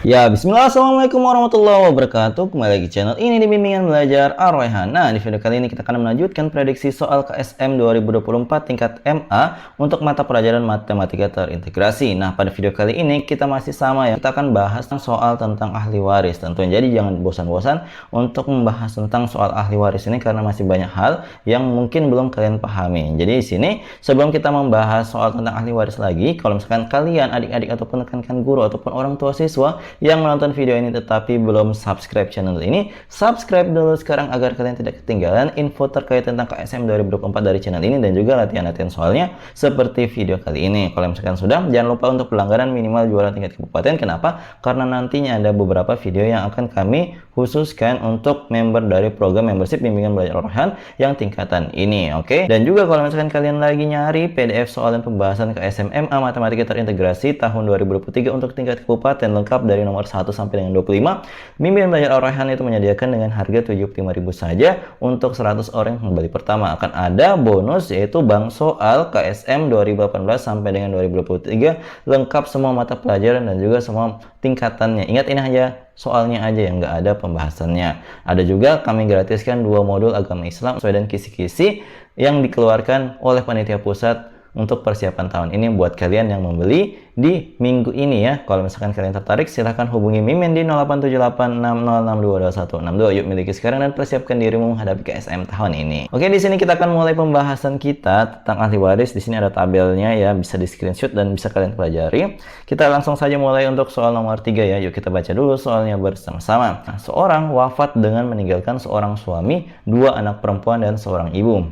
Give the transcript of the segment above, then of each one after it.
Ya, bismillah, assalamualaikum warahmatullahi wabarakatuh. Kembali lagi channel ini di Bimbingan Belajar Ar-Rayhan. Nah, di video kali ini kita akan melanjutkan prediksi soal KSM 2024 tingkat MA untuk mata pelajaran matematika terintegrasi. Nah, pada video kali ini kita masih sama ya. Kita akan bahas soal tentang ahli waris tentunya. Jadi jangan bosan-bosan untuk membahas tentang soal ahli waris ini karena masih banyak hal yang mungkin belum kalian pahami. Jadi di sini sebelum kita membahas soal tentang ahli waris lagi, kalau misalkan kalian adik-adik ataupun rekan-rekan guru ataupun orang tua siswa yang menonton video ini tetapi belum subscribe channel ini, subscribe dulu sekarang agar kalian tidak ketinggalan info terkait tentang KSM 2024 dari channel ini dan juga latihan-latihan soalnya seperti video kali ini. Kalau misalkan sudah, jangan lupa untuk pelanggaran minimal juara tingkat kabupaten. Kenapa? Karena nantinya ada beberapa video yang akan kami khususkan untuk member dari program membership Bimbingan Belajar Ar-Rayhan yang tingkatan ini, oke? Dan juga kalau misalkan kalian lagi nyari PDF soal dan pembahasan KSM MA Matematika Terintegrasi tahun 2023 untuk tingkat kabupaten lengkap dari nomor 1 sampai dengan 25, Bimbingan Belajar Ar-Rayhan itu menyediakan dengan harga 75.000 saja untuk 100 orang yang kembali pertama. Akan ada bonus yaitu bank soal KSM 2018 sampai dengan 2023 lengkap semua mata pelajaran dan juga semua tingkatannya. Ingat, ini hanya soalnya aja yang nggak ada pembahasannya. Ada juga kami gratiskan 2 modul agama Islam sesuai dengan kisi-kisi yang dikeluarkan oleh panitia pusat untuk persiapan tahun ini buat kalian yang membeli di minggu ini ya. Kalau misalkan kalian tertarik, silahkan hubungi Mimin di 087860622162. Yuk miliki sekarang dan persiapkan dirimu menghadapi KSM tahun ini. Oke, di sini kita akan mulai pembahasan kita tentang ahli waris. Di sini ada tabelnya ya, bisa di screenshot dan bisa kalian pelajari. Kita langsung saja mulai untuk soal nomor 3 ya. Yuk kita baca dulu soalnya bersama-sama. Nah, seorang wafat dengan meninggalkan seorang suami, 2 anak perempuan dan seorang ibu.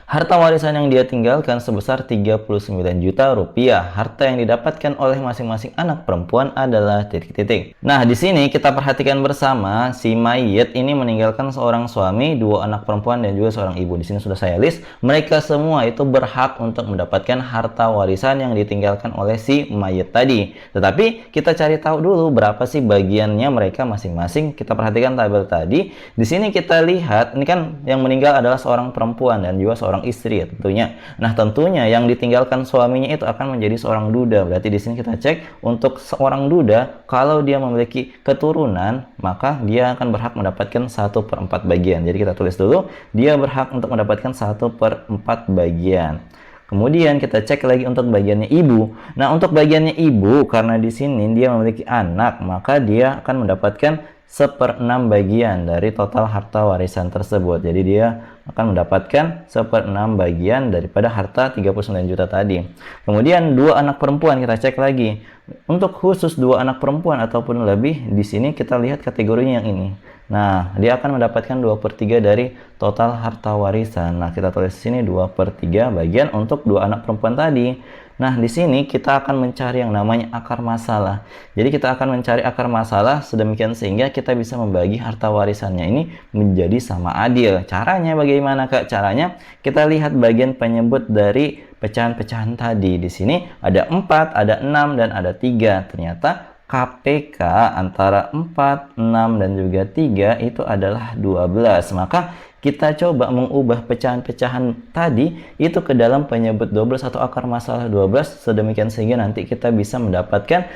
Harta warisan yang dia tinggalkan sebesar 39 juta rupiah. Harta yang didapatkan oleh masing-masing anak perempuan adalah titik-titik. Nah, di sini kita perhatikan bersama si mayit ini meninggalkan seorang suami, 2 anak perempuan dan juga seorang ibu. Di sini sudah saya list. Mereka semua itu berhak untuk mendapatkan harta warisan yang ditinggalkan oleh si mayit tadi. Tetapi kita cari tahu dulu berapa sih bagiannya mereka masing-masing. Kita perhatikan tabel tadi. Di sini kita lihat, ini kan yang meninggal adalah seorang perempuan dan juga seorang istri ya tentunya. Nah, tentunya yang ditinggalkan suaminya itu akan menjadi seorang duda. Berarti di sini kita cek untuk seorang duda, kalau dia memiliki keturunan, maka dia akan berhak mendapatkan 1/4 bagian. Jadi kita tulis dulu, dia berhak untuk mendapatkan 1/4 bagian. Kemudian kita cek lagi untuk bagiannya ibu. Nah, untuk bagiannya ibu, karena di sini dia memiliki anak, maka dia akan mendapatkan 1/6 bagian dari total harta warisan tersebut. Jadi dia akan mendapatkan 1/6 bagian daripada harta 39 juta tadi. Kemudian 2 anak perempuan kita cek lagi. Untuk khusus 2 anak perempuan ataupun lebih, di sini kita lihat kategorinya yang ini. Nah, dia akan mendapatkan 2/3 dari total harta warisan. Nah, kita tulis sini 2/3 bagian untuk 2 anak perempuan tadi. Nah, di sini kita akan mencari yang namanya akar masalah. Jadi kita akan mencari akar masalah sedemikian sehingga kita bisa membagi harta warisannya ini menjadi sama adil. Caranya bagaimana, Kak? Caranya kita lihat bagian penyebut dari pecahan-pecahan tadi. Di sini ada 4, ada 6, dan ada 3. Ternyata KPK antara 4, 6, dan juga 3 itu adalah 12. Maka kita coba mengubah pecahan-pecahan tadi itu ke dalam penyebut 12 atau akar masalah 12 sedemikian sehingga nanti kita bisa mendapatkan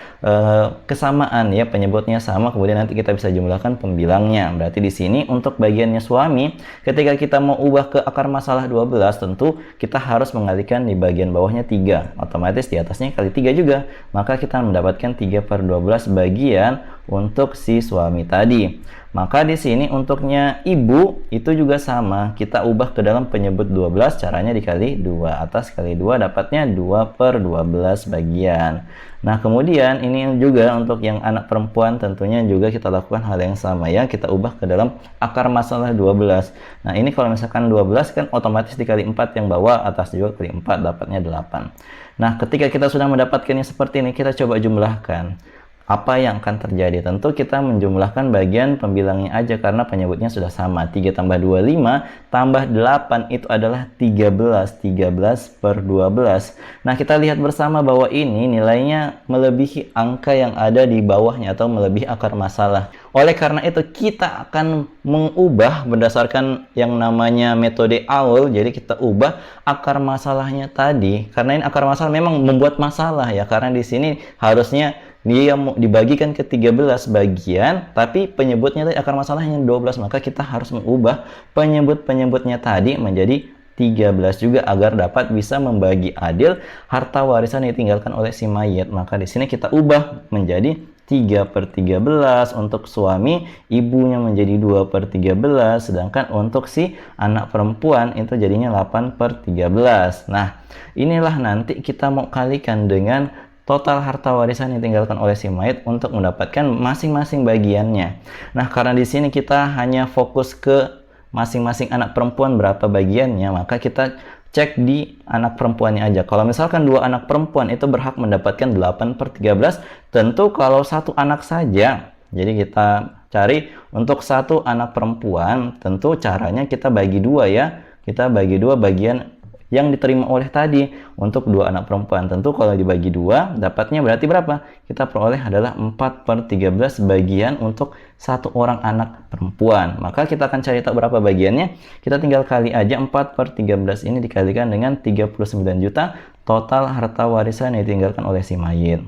kesamaan ya, penyebutnya sama, kemudian nanti kita bisa jumlahkan pembilangnya. Berarti di sini untuk bagiannya suami, ketika kita mau ubah ke akar masalah 12, tentu kita harus mengalihkan di bagian bawahnya 3. Otomatis di atasnya kali 3 juga. Maka kita mendapatkan 3/12 bagian untuk si suami tadi. Maka di sini untuknya ibu itu juga sama, kita ubah ke dalam penyebut 12, caranya dikali 2, atas kali 2 dapatnya 2/12 bagian. Nah, kemudian ini juga untuk yang anak perempuan tentunya juga kita lakukan hal yang sama ya, kita ubah ke dalam akar masalah 12. Nah, ini kalau misalkan 12 kan otomatis dikali 4 yang bawah, atas juga kali 4 dapatnya 8. Nah, ketika kita sudah mendapatkannya seperti ini, kita coba jumlahkan. Apa yang akan terjadi? Tentu kita menjumlahkan bagian pembilangnya aja karena penyebutnya sudah sama. 3 tambah 2, 5, tambah 8 itu adalah 13. 13/12. Nah, kita lihat bersama bahwa ini nilainya melebihi angka yang ada di bawahnya atau melebihi akar masalah. Oleh karena itu kita akan mengubah berdasarkan yang namanya metode AUL. Jadi kita ubah akar masalahnya tadi. Karena ini akar masalah memang membuat masalah ya, karena di sini harusnya dia mau dibagikan ke 13 bagian, tapi penyebutnya tadi akar masalahnya 12, maka kita harus mengubah penyebut-penyebutnya tadi menjadi 13 juga agar dapat bisa membagi adil harta warisan yang ditinggalkan oleh si mayit. Maka di sini kita ubah menjadi 3/13 untuk suami, ibunya menjadi 2/13, sedangkan untuk si anak perempuan itu jadinya 8/13. Nah, inilah nanti kita mau kalikan dengan total harta warisan yang ditinggalkan oleh si mayit untuk mendapatkan masing-masing bagiannya. Nah, karena di sini kita hanya fokus ke masing-masing anak perempuan berapa bagiannya, maka kita cek di anak perempuannya aja. Kalau misalkan dua anak perempuan itu berhak mendapatkan 8/13, tentu kalau satu anak saja, jadi kita cari untuk satu anak perempuan, tentu caranya kita bagi dua ya, kita bagi dua bagian yang diterima oleh tadi untuk dua anak perempuan. Tentu kalau dibagi dua, dapatnya berarti berapa? Kita peroleh adalah 4/13 bagian untuk satu orang anak perempuan. Maka kita akan cari tahu berapa bagiannya. Kita tinggal kali aja 4/13 ini dikalikan dengan 39 juta total harta warisan yang ditinggalkan oleh si mayit.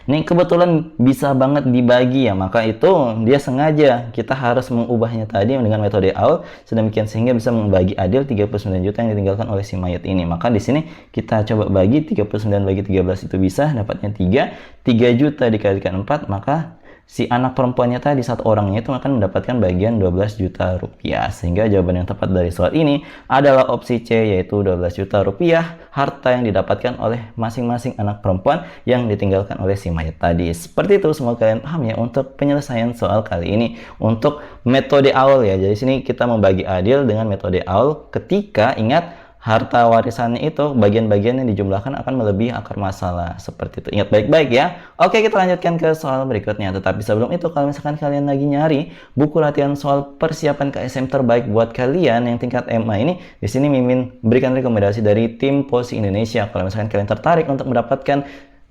Ini kebetulan bisa banget dibagi ya, maka itu dia sengaja kita harus mengubahnya tadi dengan metode AUL sedemikian sehingga bisa membagi adil 39 juta yang ditinggalkan oleh si mayat ini. Maka di sini kita coba bagi 39 bagi 13 itu bisa dapatnya 3 juta dikalikan 4, maka si anak perempuannya tadi satu orangnya itu akan mendapatkan bagian 12 juta rupiah. Sehingga jawaban yang tepat dari soal ini adalah opsi C, yaitu 12 juta rupiah harta yang didapatkan oleh masing-masing anak perempuan yang ditinggalkan oleh si mayat tadi. Seperti itu, semoga kalian paham ya untuk penyelesaian soal kali ini untuk metode AUL ya. Jadi sini kita membagi adil dengan metode AUL ketika ingat harta warisannya itu bagian-bagian yang dijumlahkan akan melebihi akar masalah. Seperti itu. Ingat baik-baik ya. Oke, kita lanjutkan ke soal berikutnya. Tetapi sebelum itu, kalau misalkan kalian lagi nyari buku latihan soal persiapan KSM terbaik buat kalian yang tingkat MA ini, di sini Mimin berikan rekomendasi dari tim POSI Indonesia. Kalau misalkan kalian tertarik untuk mendapatkan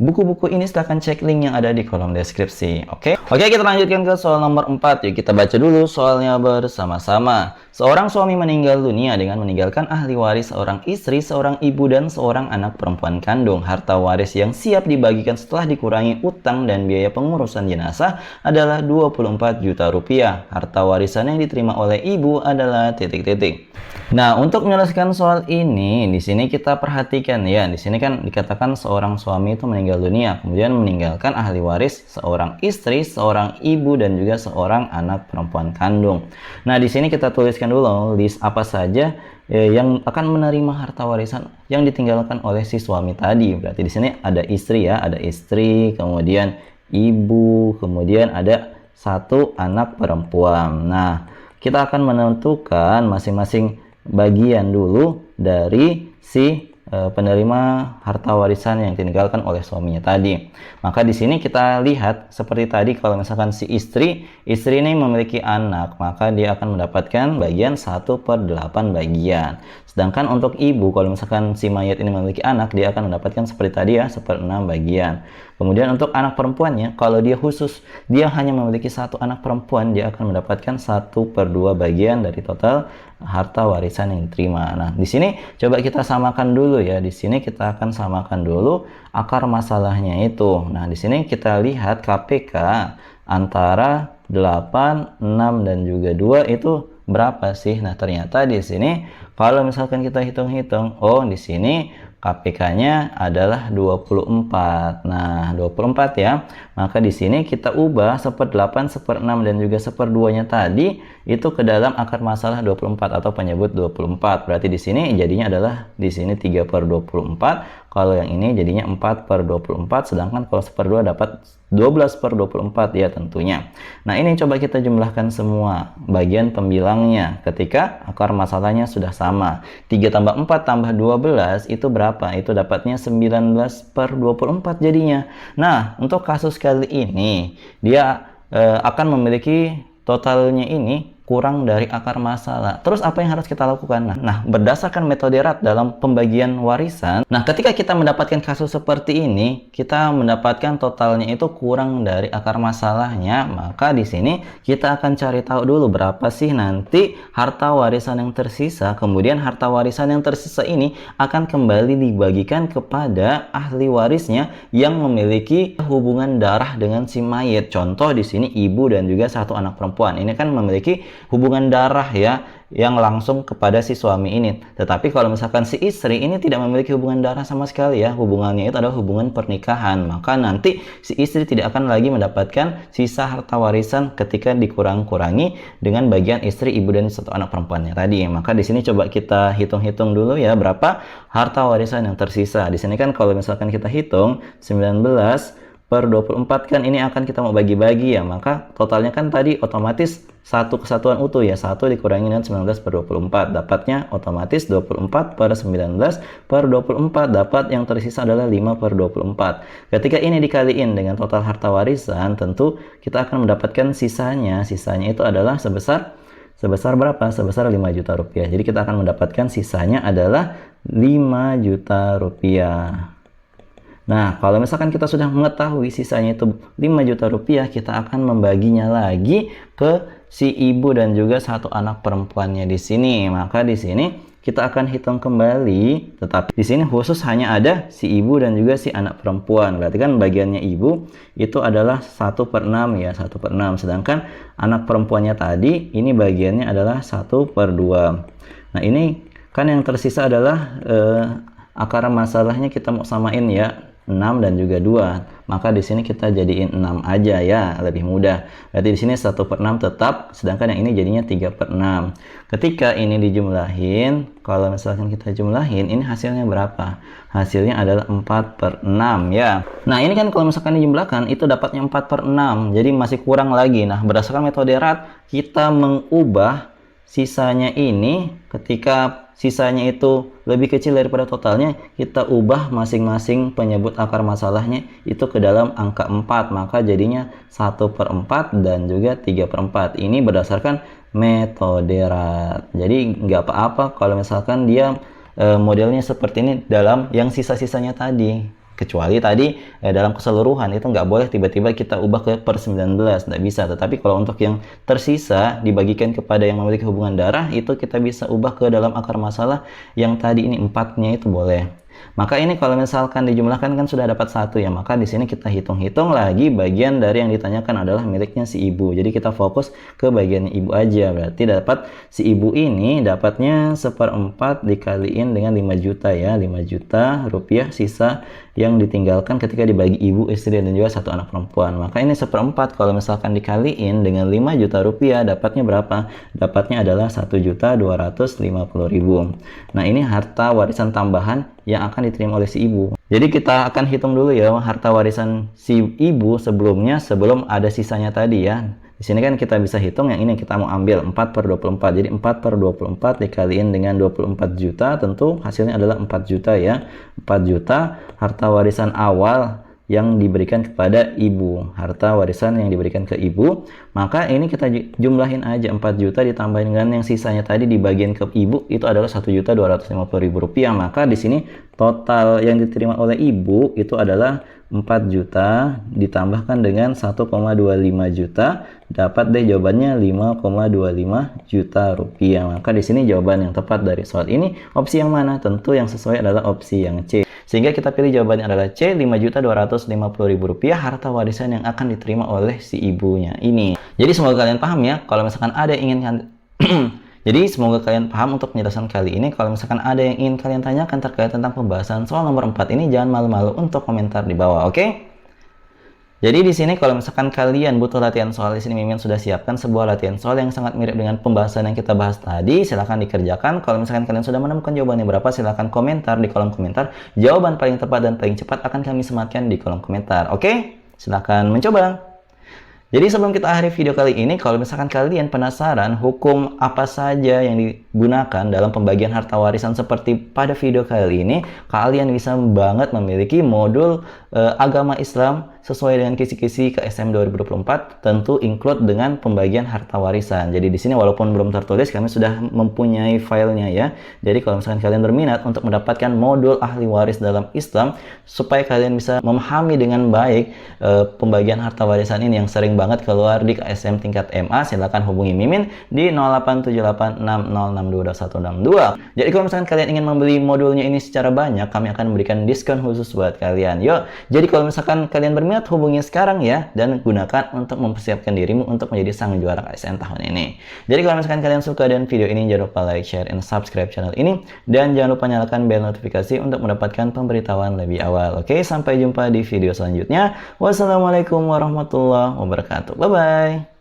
buku-buku ini, silahkan cek link yang ada di kolom deskripsi. Oke, kita lanjutkan ke soal nomor 4. Yuk kita baca dulu soalnya bersama-sama. Seorang suami meninggal dunia dengan meninggalkan ahli waris seorang istri, seorang ibu, dan seorang anak perempuan kandung. Harta waris yang siap dibagikan setelah dikurangi utang dan biaya pengurusan jenazah adalah 24 juta rupiah. Harta warisan yang diterima oleh ibu adalah titik-titik. Nah, untuk menyelesaikan soal ini, di sini kita perhatikan ya. Di sini kan dikatakan seorang suami itu meninggal dunia, kemudian meninggalkan ahli waris seorang istri, seorang ibu, dan juga seorang anak perempuan kandung. Nah, di sini kita tuliskan dulu list apa saja yang akan menerima harta warisan yang ditinggalkan oleh si suami tadi. Berarti di sini ada istri ya, ada istri, kemudian ibu, kemudian ada satu anak perempuan. Nah, kita akan menentukan masing-masing bagian dulu dari si penerima harta warisan yang ditinggalkan oleh suaminya tadi. Maka di sini kita lihat seperti tadi, kalau misalkan si istri ini memiliki anak, maka dia akan mendapatkan bagian 1/8 bagian. Sedangkan untuk ibu, kalau misalkan si mayat ini memiliki anak, dia akan mendapatkan seperti tadi ya, 1/6 bagian. Kemudian untuk anak perempuannya, kalau dia khusus, dia hanya memiliki satu anak perempuan, dia akan mendapatkan 1/2 bagian dari total harta warisan yang diterima. Nah, di sini coba kita samakan dulu ya. Di sini kita akan samakan dulu akar masalahnya itu. Nah, di sini kita lihat KPK antara 8, 6, dan juga 2 itu berapa sih? Nah, ternyata di sini kalau misalkan kita hitung-hitung, oh di sini KPK-nya adalah 24. Nah, 24 ya. Maka di sini kita ubah 1/8, 1/6, dan juga 1/2-nya tadi itu ke dalam akar masalah 24 atau penyebut 24. Berarti di sini jadinya adalah di sini 3/24. Kalau yang ini jadinya 4/24, sedangkan kalau 1/2 dapat 12/24 ya tentunya. Nah, ini coba kita jumlahkan semua bagian pembilangnya ketika akar masalahnya sudah sama. 3 tambah 4 tambah 12 itu berapa? Itu dapatnya 19/24 jadinya. Nah, untuk kasus kali ini dia akan memiliki totalnya ini kurang dari akar masalah. Terus apa yang harus kita lakukan? Nah, berdasarkan metode RAT dalam pembagian warisan, nah ketika kita mendapatkan kasus seperti ini, kita mendapatkan totalnya itu kurang dari akar masalahnya, maka di sini kita akan cari tahu dulu berapa sih nanti harta warisan yang tersisa. Kemudian harta warisan yang tersisa ini akan kembali dibagikan kepada ahli warisnya yang memiliki hubungan darah dengan si mayit. Contoh di sini ibu dan juga satu anak perempuan. Ini kan memiliki hubungan darah ya, yang langsung kepada si suami ini. Tetapi kalau misalkan si istri ini tidak memiliki hubungan darah sama sekali ya, hubungannya itu adalah hubungan pernikahan, maka nanti si istri tidak akan lagi mendapatkan sisa harta warisan ketika dikurang-kurangi dengan bagian istri, ibu, dan satu anak perempuannya tadi. Maka di sini coba kita hitung-hitung dulu ya, berapa harta warisan yang tersisa. Di sini kan kalau misalkan kita hitung 19 per 24 kan ini akan kita mau bagi-bagi ya, maka totalnya kan tadi otomatis satu kesatuan utuh ya, 1 dikurangi dengan 19 per 24, dapatnya otomatis 24 per 19 per 24, dapat yang tersisa adalah 5 per 24. Ketika ini dikaliin dengan total harta warisan, tentu kita akan mendapatkan sisanya itu adalah sebesar berapa? Sebesar 5 juta rupiah. Jadi kita akan mendapatkan sisanya adalah 5 juta rupiah. Nah, kalau misalkan kita sudah mengetahui sisanya itu 5 juta rupiah, kita akan membaginya lagi ke si ibu dan juga satu anak perempuannya di sini. Maka di sini kita akan hitung kembali, tetapi di sini khusus hanya ada si ibu dan juga si anak perempuan. Berarti kan bagiannya ibu itu adalah 1 per 6 ya, 1 per 6. Sedangkan anak perempuannya tadi, ini bagiannya adalah 1 per 2. Nah, ini kan yang tersisa adalah akar masalahnya kita mau samain ya, 6 dan juga 2. Maka di sini kita jadiin 6 aja ya, lebih mudah. Berarti di sini 1 per 6 tetap, sedangkan yang ini jadinya 3 per 6. Ketika ini dijumlahin, kalau misalkan kita jumlahin, ini hasilnya berapa? Hasilnya adalah 4 per 6 ya. Nah, ini kan kalau misalkan dijumlahkan, itu dapatnya 4 per 6. Jadi masih kurang lagi. Nah, berdasarkan metode RAT, kita mengubah sisanya ini, ketika sisanya itu lebih kecil daripada totalnya, kita ubah masing-masing penyebut akar masalahnya itu ke dalam angka 4, maka jadinya 1 per 4 dan juga 3 per 4. Ini berdasarkan metode RAT. Jadi nggak apa-apa kalau misalkan dia modelnya seperti ini dalam yang sisa-sisanya tadi. Kecuali tadi dalam keseluruhan itu nggak boleh tiba-tiba kita ubah ke per 19, nggak bisa. Tetapi kalau untuk yang tersisa dibagikan kepada yang memiliki hubungan darah, itu kita bisa ubah ke dalam akar masalah yang tadi ini 4-nya itu boleh. Maka ini kalau misalkan dijumlahkan kan sudah dapat 1 ya, maka di sini kita hitung-hitung lagi bagian dari yang ditanyakan adalah miliknya si ibu. Jadi kita fokus ke bagian ibu aja. Berarti dapat si ibu ini dapatnya 1/4 dikaliin dengan 5 juta ya, 5 juta rupiah sisa yang ditinggalkan ketika dibagi ibu, istri, dan juga satu anak perempuan. Maka ini 1/4 kalau misalkan dikaliin dengan 5 juta rupiah, dapatnya berapa? Dapatnya adalah 1.250.000. Nah, ini harta warisan tambahan yang akan diterima oleh si ibu. Jadi kita akan hitung dulu ya harta warisan si ibu sebelumnya, sebelum ada sisanya tadi ya. Di sini kan kita bisa hitung, yang ini kita mau ambil 4 per 24. Jadi 4 per 24 dikaliin dengan 24 juta, tentu hasilnya adalah 4 juta ya. 4 juta harta warisan awal yang diberikan kepada ibu, harta warisan yang diberikan ke ibu. Maka ini kita jumlahin aja, 4 juta ditambah dengan yang sisanya tadi dibagiin ke ibu, itu adalah 1.250.000 rupiah. Maka di sini total yang diterima oleh ibu itu adalah 4 juta ditambahkan dengan 1,25 juta, dapat deh jawabannya 5,25 juta rupiah. Maka di sini jawaban yang tepat dari soal ini opsi yang mana? Tentu yang sesuai adalah opsi yang C. Sehingga kita pilih jawabannya adalah C, 5.250.000 rupiah harta warisan yang akan diterima oleh si ibunya ini. Jadi semoga kalian paham ya. Kalau misalkan ada yang ingin Jadi semoga kalian paham untuk penjelasan kali ini. Kalau misalkan ada yang ingin kalian tanyakan terkait tentang pembahasan soal nomor 4 ini, jangan malu-malu untuk komentar di bawah, oke? Jadi di sini kalau misalkan kalian butuh latihan soal, di sini Mimin sudah siapkan sebuah latihan soal yang sangat mirip dengan pembahasan yang kita bahas tadi. Silahkan dikerjakan. Kalau misalkan kalian sudah menemukan jawabannya berapa, silahkan komentar di kolom komentar. Jawaban paling tepat dan paling cepat akan kami sematkan di kolom komentar, oke? Silahkan mencoba. Jadi sebelum kita akhiri video kali ini, kalau misalkan kalian penasaran hukum apa saja yang gunakan dalam pembagian harta warisan seperti pada video kali ini, kalian bisa banget memiliki modul agama Islam sesuai dengan kisi-kisi KSM 2024, tentu include dengan pembagian harta warisan. Jadi di sini walaupun belum tertulis, kami sudah mempunyai filenya ya. Jadi kalau misalkan kalian berminat untuk mendapatkan modul ahli waris dalam Islam, supaya kalian bisa memahami dengan baik pembagian harta warisan ini yang sering banget keluar di KSM tingkat MA, silakan hubungi Mimin di 087860622162. Jadi kalau misalkan kalian ingin membeli modulnya ini secara banyak, kami akan memberikan diskon khusus buat kalian. Yuk, jadi kalau misalkan kalian berminat, hubungi sekarang ya, dan gunakan untuk mempersiapkan dirimu untuk menjadi sang juara KSM tahun ini. Jadi kalau misalkan kalian suka dengan video ini, jangan lupa like, share, and subscribe channel ini, dan jangan lupa nyalakan bel notifikasi untuk mendapatkan pemberitahuan lebih awal. Oke, sampai jumpa di video selanjutnya. Wassalamualaikum warahmatullahi wabarakatuh. Bye bye.